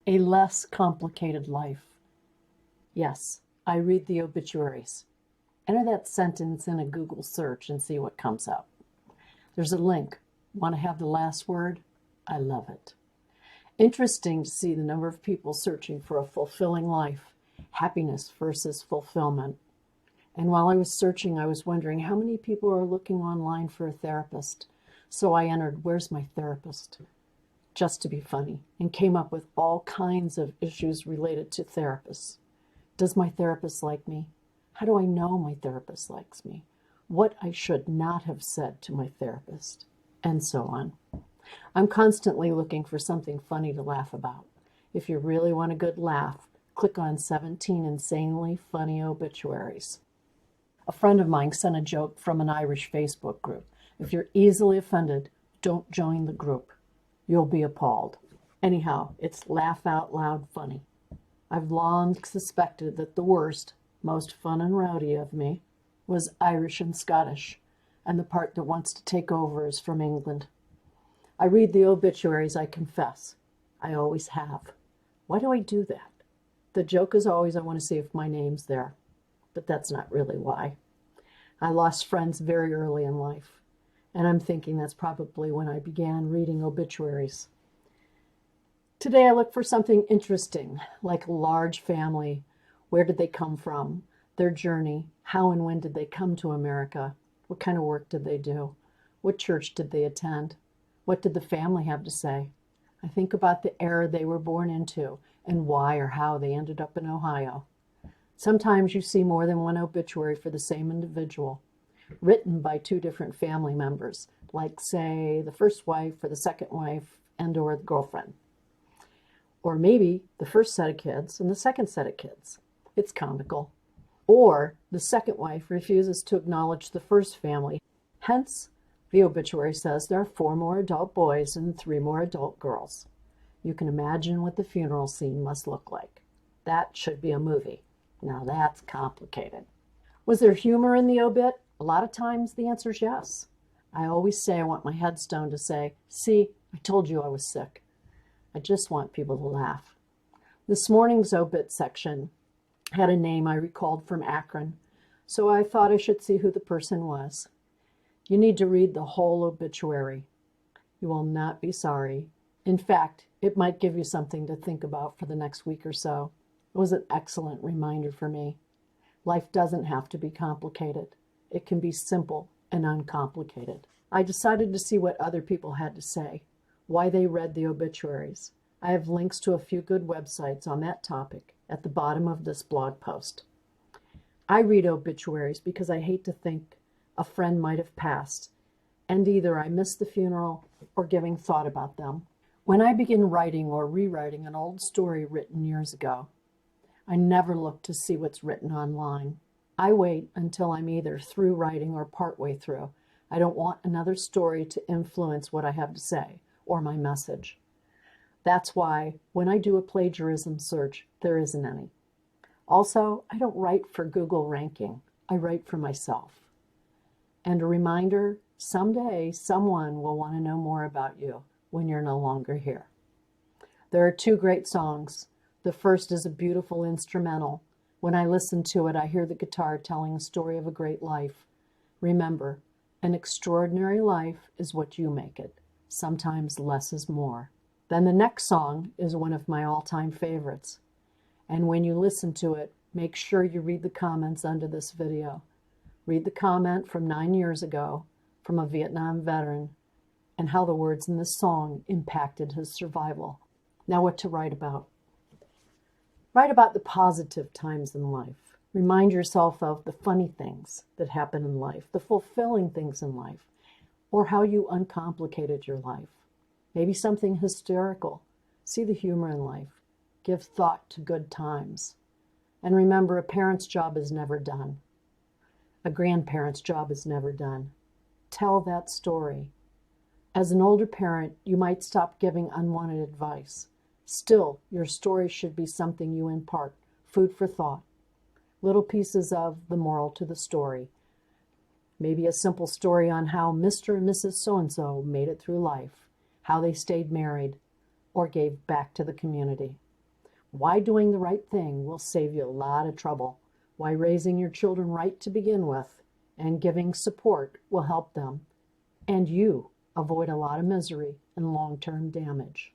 A less complicated life. Yes, I read the obituaries. Enter that sentence in a Google search and see what comes up. There's a link. Want to have the last word? I love it. Interesting to see the number of people searching for a fulfilling life, happiness versus fulfillment. And while I was searching, I was wondering how many people are looking online for a therapist. So I entered, "Where's my therapist?" just to be funny, and came up with all kinds of issues related to therapists. Does my therapist like me? How do I know my therapist likes me? What I should not have said to my therapist, and so on. I'm constantly looking for something funny to laugh about. If you really want a good laugh, click on 17 insanely funny obituaries. A friend of mine sent a joke from an Irish Facebook group. If you're easily offended, don't join the group. You'll be appalled. Anyhow, it's laugh out loud funny. I've long suspected that the worst, most fun and rowdy of me was Irish and Scottish, and the part that wants to take over is from England. I read the obituaries, I confess. I always have. Why do I do that? The joke is always I want to see if my name's there, but that's not really why. I lost friends very early in life, and I'm thinking that's probably when I began reading obituaries. Today I look for something interesting, like a large family. Where did they come from? Their journey. How and when did they come to America? What kind of work did they do? What church did they attend? What did the family have to say? I think about the era they were born into and why or how they ended up in Ohio. Sometimes you see more than one obituary for the same individual, written by two different family members, like, say, the first wife or the second wife and or the girlfriend. Or maybe the first set of kids and the second set of kids. It's comical. Or the second wife refuses to acknowledge the first family. Hence, the obituary says there are 4 more adult boys and 3 more adult girls. You can imagine what the funeral scene must look like. That should be a movie. Now that's complicated. Was there humor in the obit? A lot of times the answer is yes. I always say I want my headstone to say, "See, I told you I was sick." I just want people to laugh. This morning's obit section had a name I recalled from Akron, so I thought I should see who the person was. You need to read the whole obituary. You will not be sorry. In fact, it might give you something to think about for the next week or so. It was an excellent reminder for me. Life doesn't have to be complicated. It can be simple and uncomplicated. I decided to see what other people had to say, why they read the obituaries. I have links to a few good websites on that topic at the bottom of this blog post. I read obituaries because I hate to think a friend might have passed, and either I missed the funeral or giving thought about them. When I begin writing or rewriting an old story written years ago, I never look to see what's written online. I wait until I'm either through writing or partway through. I don't want another story to influence what I have to say or my message. That's why when I do a plagiarism search, there isn't any. Also, I don't write for Google ranking. I write for myself. And a reminder, someday someone will want to know more about you when you're no longer here. There are 2 great songs. The first is a beautiful instrumental. When I listen to it, I hear the guitar telling a story of a great life. Remember, an extraordinary life is what you make it. Sometimes less is more. Then the next song is one of my all-time favorites. And when you listen to it, make sure you read the comments under this video. Read the comment from 9 years ago from a Vietnam veteran and how the words in this song impacted his survival. Now what to write about. Write about the positive times in life. Remind yourself of the funny things that happen in life, the fulfilling things in life, or how you uncomplicated your life. Maybe something hysterical. See the humor in life. Give thought to good times. And remember, a parent's job is never done. A grandparent's job is never done. Tell that story. As an older parent, you might stop giving unwanted advice. Still, your story should be something you impart, food for thought. Little pieces of the moral to the story. Maybe a simple story on how Mr. and Mrs. So-and-so made it through life, how they stayed married, or gave back to the community. why doing the right thing will save you a lot of trouble, why raising your children right to begin with and giving support will help them, and you avoid a lot of misery and long-term damage.